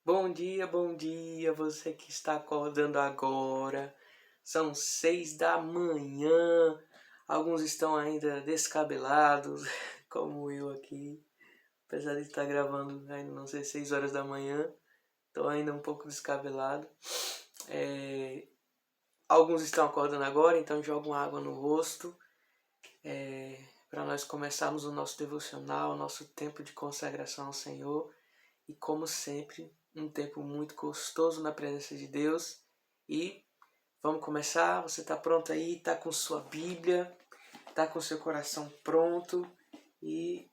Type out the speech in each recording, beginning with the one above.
Bom dia, você que está acordando agora. São 6 da manhã. Alguns estão ainda descabelados, como eu aqui. Apesar de estar gravando ainda não ser 6 horas da manhã, estou ainda um pouco descabelado. Alguns estão acordando agora, então jogam água no rosto. Para nós começarmos o nosso devocional, o nosso tempo de consagração ao Senhor. E como sempre, um tempo muito gostoso na presença de Deus. E vamos começar? Você está pronto aí? Está com sua Bíblia? Está com seu coração pronto? E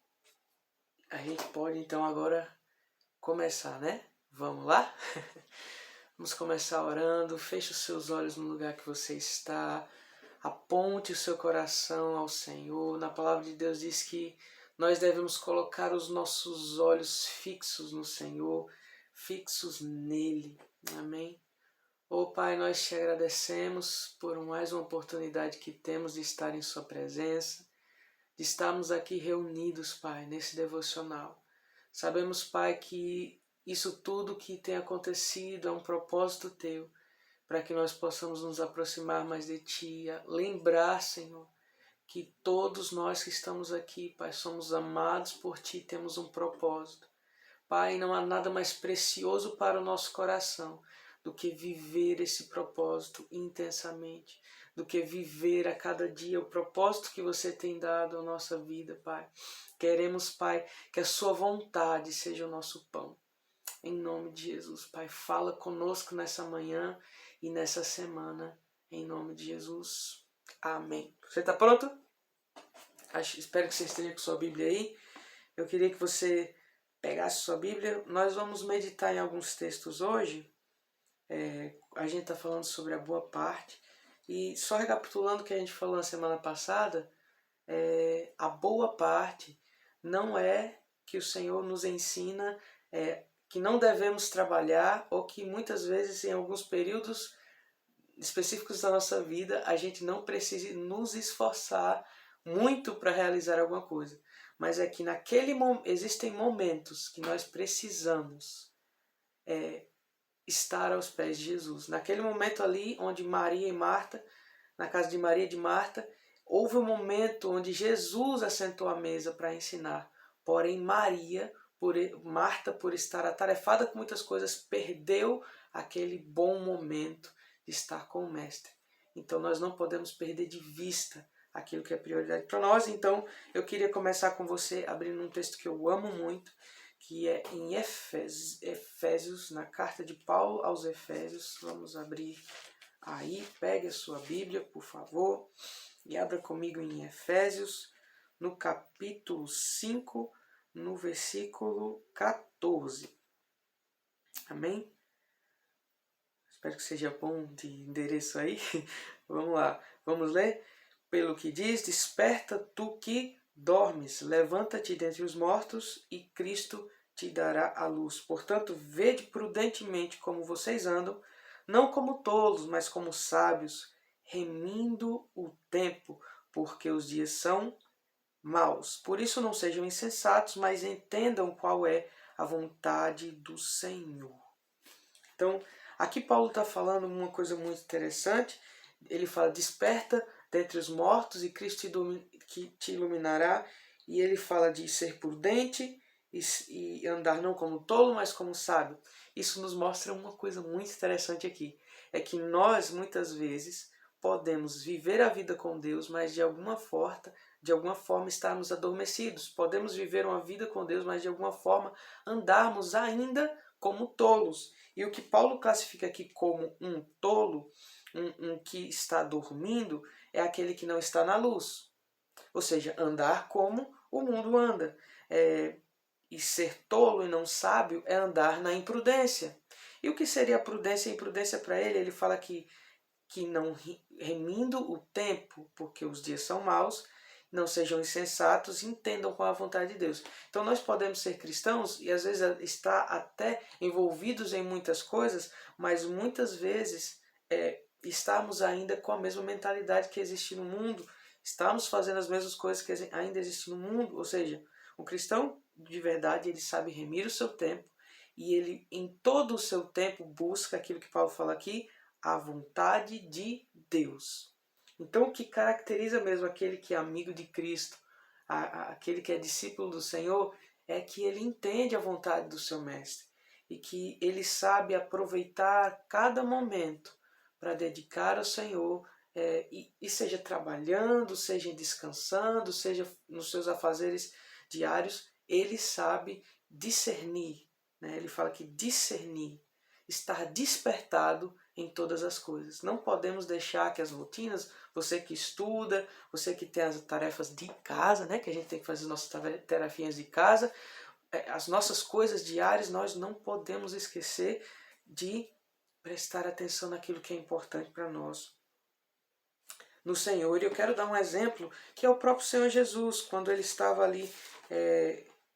a gente pode então agora começar, né? Vamos lá? Vamos começar orando. Feche os seus olhos no lugar que você está. Aponte o seu coração ao Senhor. Na palavra de Deus diz que nós devemos colocar os nossos olhos fixos no Senhor, fixos nele. Amém? Oh Pai, nós te agradecemos por mais uma oportunidade que temos de estar em Sua presença, de estarmos aqui reunidos, Pai, nesse devocional. Sabemos, Pai, que isso tudo que tem acontecido é um propósito Teu, para que nós possamos nos aproximar mais de Ti, lembrar, Senhor, que todos nós que estamos aqui, Pai, somos amados por Ti, temos um propósito. Pai, não há nada mais precioso para o nosso coração do que viver esse propósito intensamente, do que viver a cada dia o propósito que você tem dado à nossa vida, Pai. Queremos, Pai, que a Sua vontade seja o nosso pão. Em nome de Jesus, Pai, fala conosco nessa manhã e nessa semana, em nome de Jesus. Amém. Você está pronto? Espero que você esteja com sua Bíblia aí. Eu queria que você pegasse sua Bíblia. Nós vamos meditar em alguns textos hoje. A gente está falando sobre a boa parte. E só recapitulando o que a gente falou na semana passada, a boa parte não é que o Senhor nos ensina que não devemos trabalhar, ou que muitas vezes em alguns períodos específicos da nossa vida a gente não precise nos esforçar muito para realizar alguma coisa. Mas é que existem momentos que nós precisamos estar aos pés de Jesus. Naquele momento ali onde Maria e Marta, na casa de Maria e de Marta, houve um momento onde Jesus assentou à mesa para ensinar. Porém, Marta, por estar atarefada com muitas coisas, perdeu aquele bom momento de estar com o Mestre. Então, nós não podemos perder de vista aquilo que é prioridade para nós. Então, eu queria começar com você abrindo um texto que eu amo muito, que é em Efésios, na carta de Paulo aos Efésios. Vamos abrir aí, pegue a sua Bíblia, por favor, e abra comigo em Efésios, no capítulo 5, no versículo 14. Amém? Espero que seja bom de endereço aí. Vamos lá, vamos ler? Pelo que diz, desperta tu que dormes, levanta-te dentre os mortos e Cristo te dará a luz. Portanto, vede prudentemente como vocês andam, não como tolos, mas como sábios, remindo o tempo, porque os dias são maus. Por isso não sejam insensatos, mas entendam qual é a vontade do Senhor. Então, aqui Paulo está falando uma coisa muito interessante. Ele fala, desperta dentre os mortos e Cristo te iluminará. E ele fala de ser prudente e andar não como tolo, mas como sábio. Isso nos mostra uma coisa muito interessante aqui. É que nós, muitas vezes, podemos viver a vida com Deus, mas de alguma forma estarmos adormecidos. Podemos viver uma vida com Deus, mas de alguma forma andarmos ainda como tolos. E o que Paulo classifica aqui como um tolo, um que está dormindo, é aquele que não está na luz. Ou seja, andar como o mundo anda. E ser tolo e não sábio é andar na imprudência. E o que seria a prudência e imprudência para ele? Ele fala que não remindo o tempo, porque os dias são maus, não sejam insensatos, entendam qual é a vontade de Deus. Então nós podemos ser cristãos e às vezes estar até envolvidos em muitas coisas, mas muitas vezes estarmos ainda com a mesma mentalidade que existe no mundo, estamos fazendo as mesmas coisas que ainda existem no mundo, ou seja, o cristão de verdade ele sabe remir o seu tempo, e ele em todo o seu tempo busca aquilo que Paulo fala aqui, a vontade de Deus. Então o que caracteriza mesmo aquele que é amigo de Cristo, aquele que é discípulo do Senhor, é que ele entende a vontade do seu mestre e que ele sabe aproveitar cada momento para dedicar ao Senhor, e seja trabalhando, seja descansando, seja nos seus afazeres diários, ele sabe discernir. Né? Ele fala que discernir, estar despertado em todas as coisas. Não podemos deixar que as rotinas, você que estuda, você que tem as tarefas de casa, né, que a gente tem que fazer as nossas tarefinhas de casa, as nossas coisas diárias, nós não podemos esquecer de prestar atenção naquilo que é importante para nós no Senhor. E eu quero dar um exemplo que é o próprio Senhor Jesus, quando ele estava ali,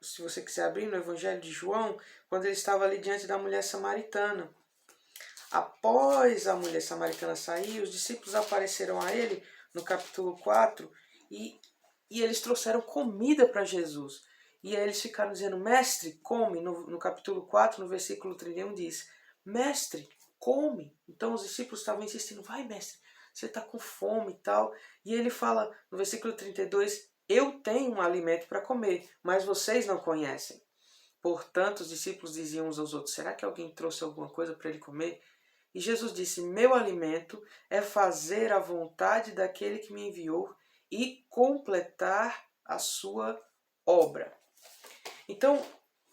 se você quiser abrir no Evangelho de João, quando ele estava ali diante da mulher samaritana. Após a mulher samaritana sair, os discípulos apareceram a ele no capítulo 4 e eles trouxeram comida para Jesus. E aí eles ficaram dizendo, mestre, come. No capítulo 4, no versículo 31 diz, mestre, come. Então os discípulos estavam insistindo, vai mestre, você está com fome e tal. E ele fala no versículo 32, eu tenho um alimento para comer, mas vocês não conhecem. Portanto, os discípulos diziam uns aos outros, será que alguém trouxe alguma coisa para ele comer? E Jesus disse, meu alimento é fazer a vontade daquele que me enviou e completar a sua obra. Então,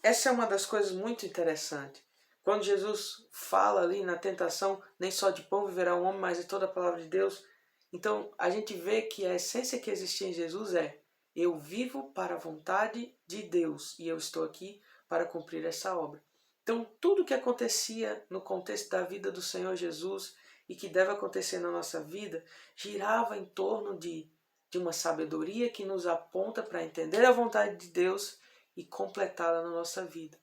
essa é uma das coisas muito interessantes. Quando Jesus fala ali na tentação, nem só de pão viverá o homem, mas de toda a palavra de Deus. Então, a gente vê que a essência que existia em Jesus é, eu vivo para a vontade de Deus e eu estou aqui para cumprir essa obra. Então, tudo que acontecia no contexto da vida do Senhor Jesus e que deve acontecer na nossa vida, girava em torno de uma sabedoria que nos aponta para entender a vontade de Deus e completá-la na nossa vida.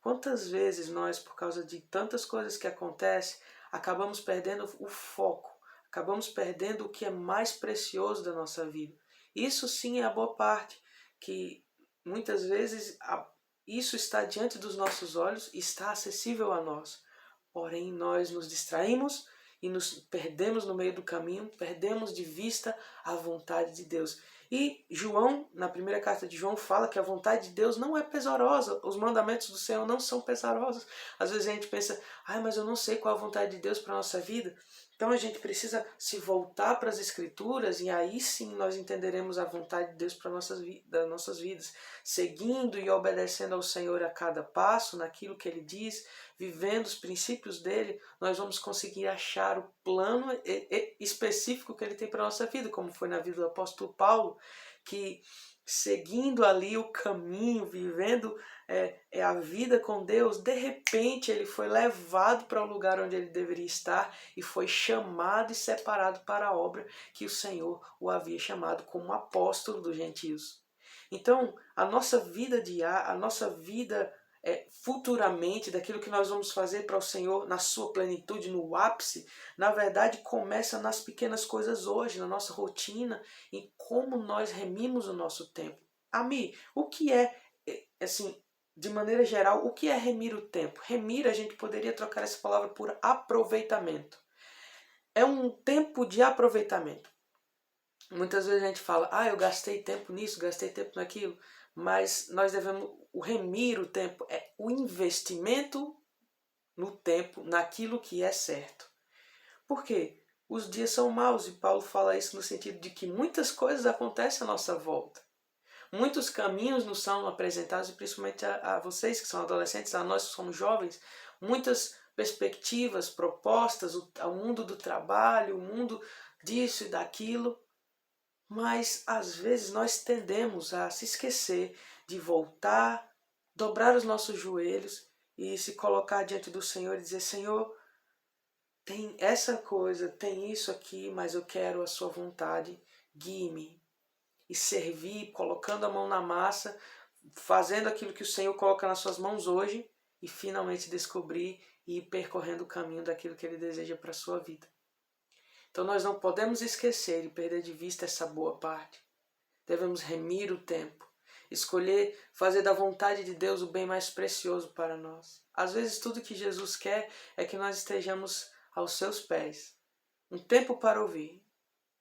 Quantas vezes nós, por causa de tantas coisas que acontecem, acabamos perdendo o foco, acabamos perdendo o que é mais precioso da nossa vida. Isso sim é a boa parte, que muitas vezes isso está diante dos nossos olhos e está acessível a nós. Porém, nós nos distraímos e nos perdemos no meio do caminho, perdemos de vista a vontade de Deus. E João, na primeira carta de João, fala que a vontade de Deus não é pesarosa, os mandamentos do Senhor não são pesarosos. Às vezes a gente pensa, mas eu não sei qual a vontade de Deus para a nossa vida. Então a gente precisa se voltar para as Escrituras e aí sim nós entenderemos a vontade de Deus para das nossas vidas, seguindo e obedecendo ao Senhor a cada passo, naquilo que Ele diz, vivendo os princípios dele, nós vamos conseguir achar o plano específico que Ele tem para a nossa vida, como foi na vida do apóstolo Paulo, que seguindo ali o caminho, vivendo a vida com Deus, de repente ele foi levado para o lugar onde ele deveria estar e foi chamado e separado para a obra que o Senhor o havia chamado como apóstolo dos gentios. Então, a nossa vida diária, a nossa vida futuramente, daquilo que nós vamos fazer para o Senhor na sua plenitude, no ápice, na verdade começa nas pequenas coisas hoje, na nossa rotina, em como nós remimos o nosso tempo. Ami, o que assim, de maneira geral, o que é remir o tempo? Remir, a gente poderia trocar essa palavra por aproveitamento. É um tempo de aproveitamento. Muitas vezes a gente fala, eu gastei tempo nisso, gastei tempo naquilo, mas nós devemos, o remir o tempo é o investimento no tempo, naquilo que é certo. Por quê? Os dias são maus e Paulo fala isso no sentido de que muitas coisas acontecem à nossa volta. Muitos caminhos nos são apresentados, e principalmente a vocês que são adolescentes, a nós que somos jovens, muitas perspectivas, propostas, o mundo do trabalho, o mundo disso e daquilo, mas às vezes nós tendemos a se esquecer de voltar, dobrar os nossos joelhos e se colocar diante do Senhor e dizer, Senhor, tem essa coisa, tem isso aqui, mas eu quero a sua vontade, guie-me. E servir, colocando a mão na massa, fazendo aquilo que o Senhor coloca nas suas mãos hoje e finalmente descobrir e ir percorrendo o caminho daquilo que Ele deseja para a sua vida. Então nós não podemos esquecer e perder de vista essa boa parte. Devemos remir o tempo. escolher fazer da vontade de Deus o bem mais precioso para nós. Às vezes tudo que Jesus quer é que nós estejamos aos seus pés, um tempo para ouvir,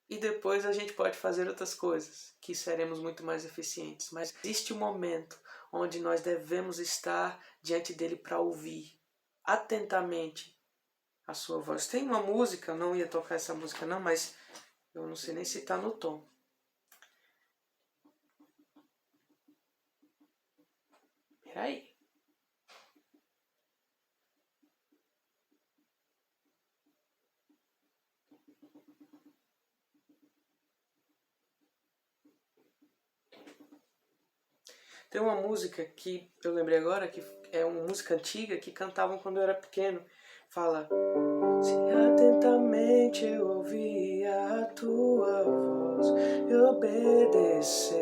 e depois a gente pode fazer outras coisas, que seremos muito mais eficientes. Mas existe um momento onde nós devemos estar diante dele para ouvir atentamente a sua voz. Tem uma música, eu não ia tocar essa música não, mas eu não sei nem se está no tom. Peraí. Tem uma música que eu lembrei agora, que é uma música antiga, que cantavam quando eu era pequeno. Fala: se atentamente eu ouvir a tua voz e obedecer,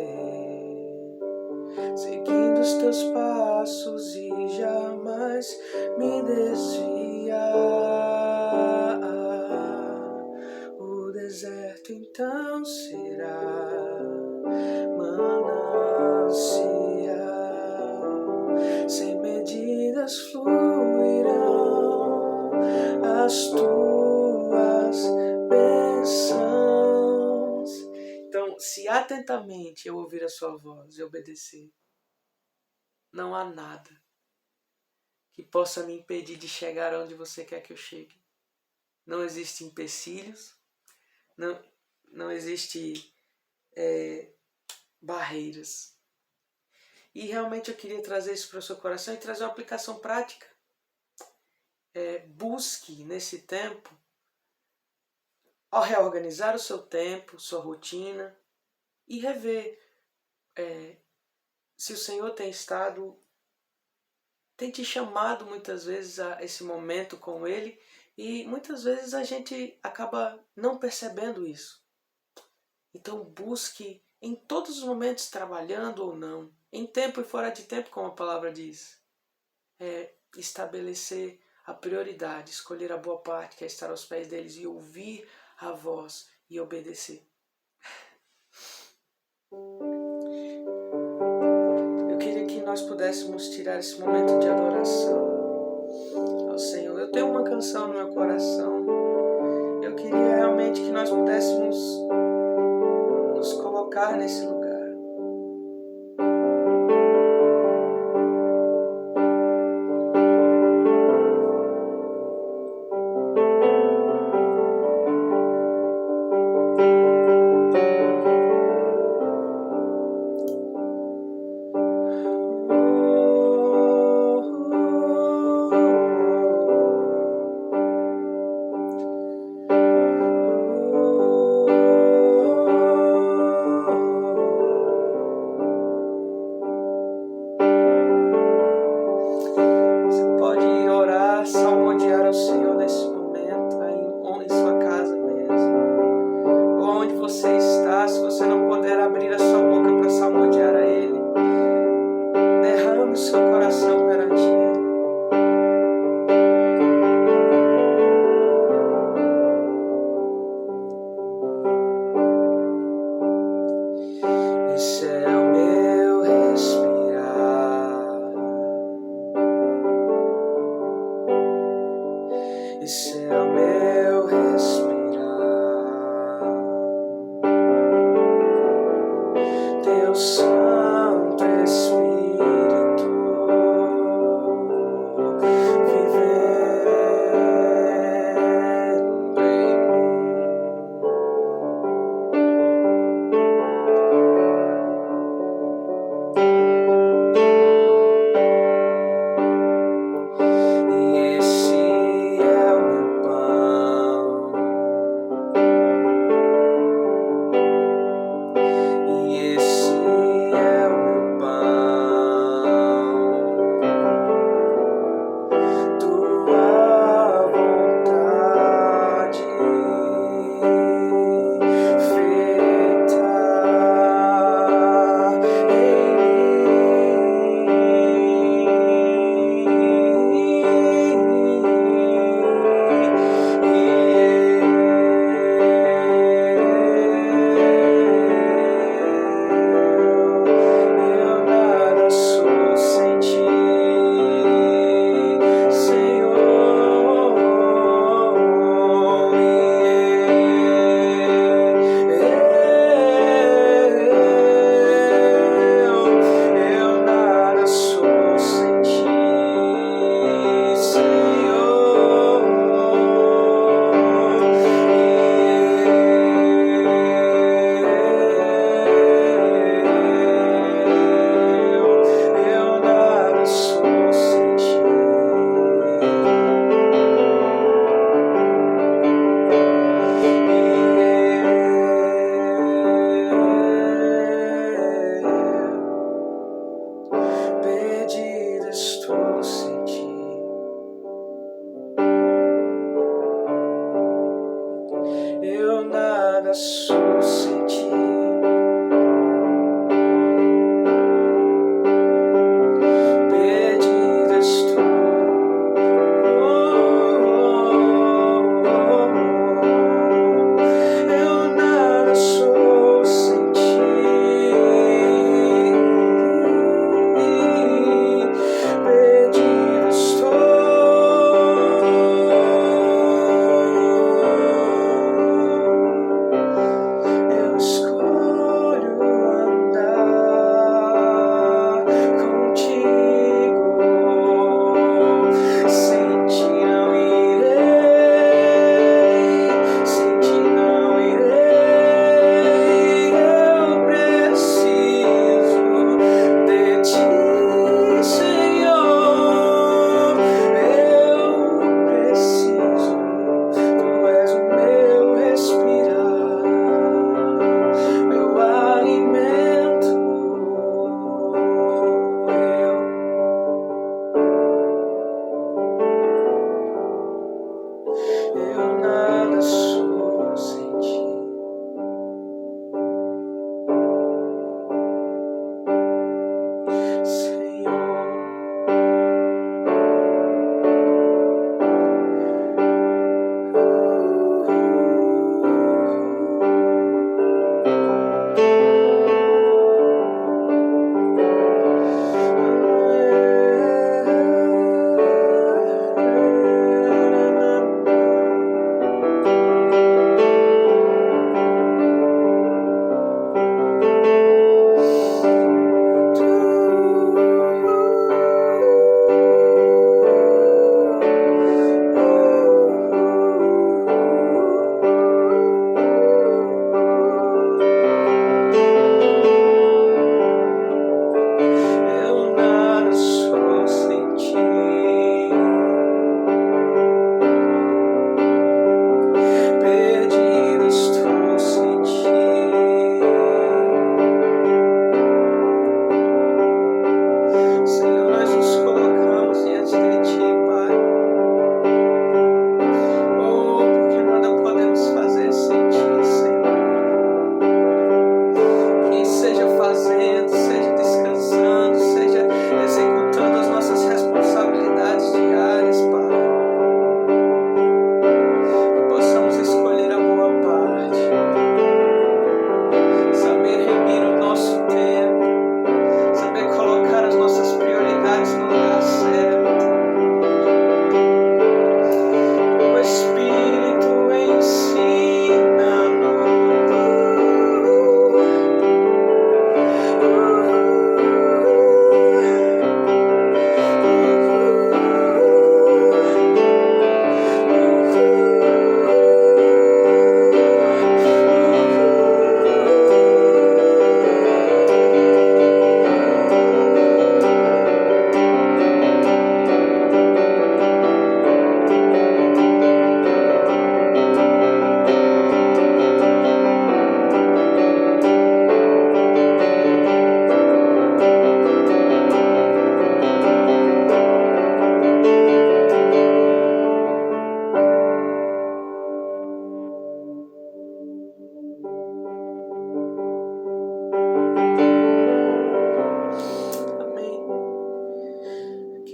seguindo os teus passos e jamais me desviar, o deserto então será manancial, sem medidas fluirão as tuas bênçãos. Então, se atentamente eu ouvir a sua voz e obedecer, não há nada que possa me impedir de chegar onde você quer que eu chegue. Não existem empecilhos, não existe barreiras. E realmente eu queria trazer isso para o seu coração e trazer uma aplicação prática. Busque nesse tempo, ao reorganizar o seu tempo, sua rotina, e rever se o Senhor tem te chamado muitas vezes a esse momento com Ele, e muitas vezes a gente acaba não percebendo isso. Então busque em todos os momentos, trabalhando ou não, em tempo e fora de tempo, como a palavra diz, estabelecer a prioridade, escolher a boa parte, que é estar aos pés deles e ouvir a voz e obedecer. Eu queria que nós pudéssemos tirar esse momento de adoração ao Senhor. Eu tenho uma canção no meu coração. Eu queria realmente que nós pudéssemos nos colocar nesse lugar. Teu Santo Espírito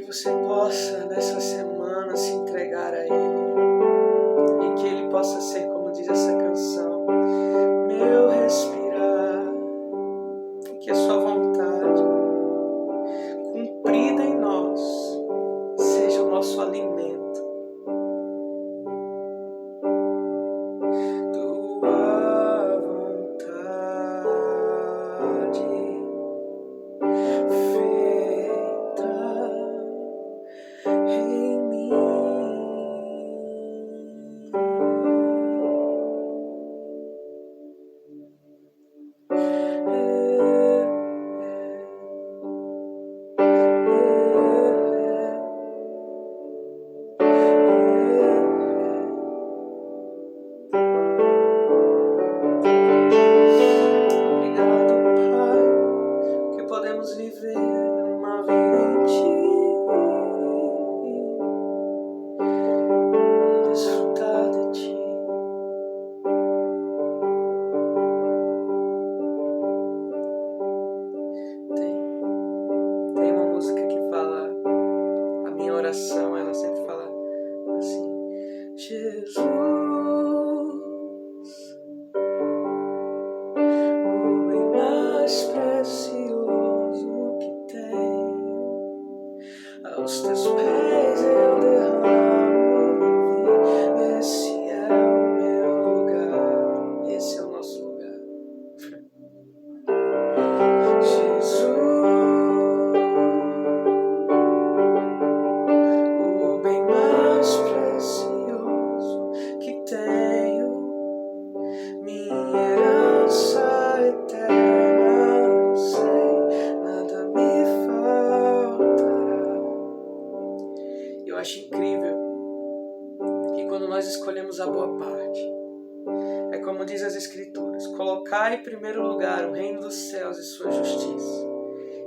você possa nessa semana se entregar a Ele e que Ele possa ser, como diz essa canção, meu respirar, e que a sua vontade cumprida em nós seja o nosso alimento. Tua vontade feita em mim. Viver uma vida em Ti, desfrutar de Ti. Tem uma música que fala, a minha oração, ela sempre fala assim: Jesus, o bem mais precioso que tenho, aos Teus pés eu derramo. Esse é o meu lugar, esse é o nosso lugar. Jesus, o bem mais precioso que tenho, minha herança eterna, sei, nada me faltará. Eu acho incrível que quando nós escolhemos a boa parte, é como diz as Escrituras: colocai em primeiro lugar o reino dos céus e sua justiça,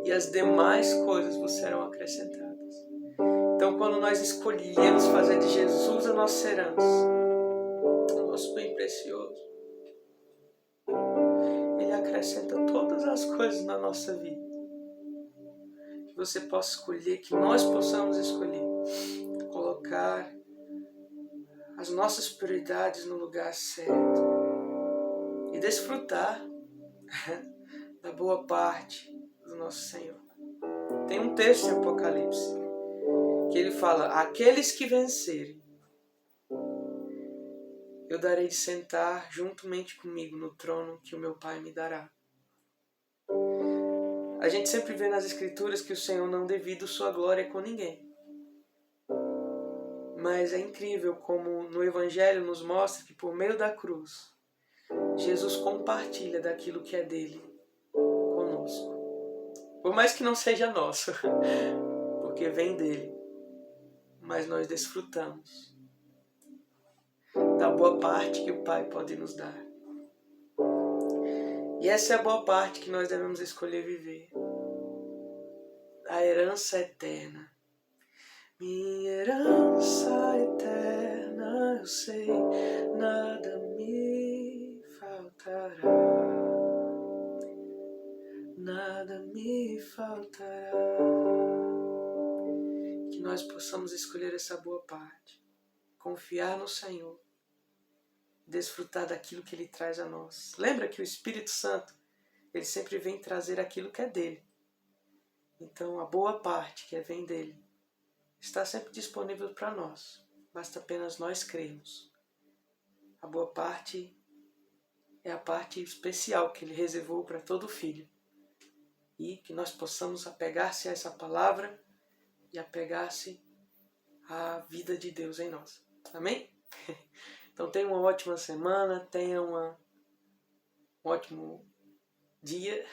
e as demais coisas vos serão acrescentadas. Então, quando nós escolhemos fazer de Jesus a nossa herança, o nosso bem precioso, Ele acrescenta todas as coisas na nossa vida. Que você possa escolher, que nós possamos escolher, colocar as nossas prioridades no lugar certo e desfrutar da boa parte do nosso Senhor. Tem um texto em Apocalipse que ele fala: aqueles que vencerem, eu darei de sentar juntamente comigo no trono que o meu Pai me dará. A gente sempre vê nas Escrituras que o Senhor não divide sua glória com ninguém. Mas é incrível como no Evangelho nos mostra que por meio da cruz, Jesus compartilha daquilo que é dele conosco. Por mais que não seja nosso, porque vem dele, mas nós desfrutamos da boa parte que o Pai pode nos dar. E essa é a boa parte que nós devemos escolher viver. A herança eterna. Minha herança eterna, eu sei, nada me faltará. Nada me faltará. Que nós possamos escolher essa boa parte. Confiar no Senhor. Desfrutar daquilo que Ele traz a nós. Lembra que o Espírito Santo, Ele sempre vem trazer aquilo que é dele. Então a boa parte que vem dele está sempre disponível para nós. Basta apenas nós crermos. A boa parte é a parte especial que Ele reservou para todo filho. E que nós possamos apegar-se a essa palavra e apegar-se à vida de Deus em nós. Amém? Então tenha uma ótima semana, tenha um ótimo dia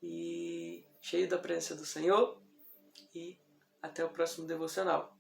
e cheio da presença do Senhor, e até o próximo devocional.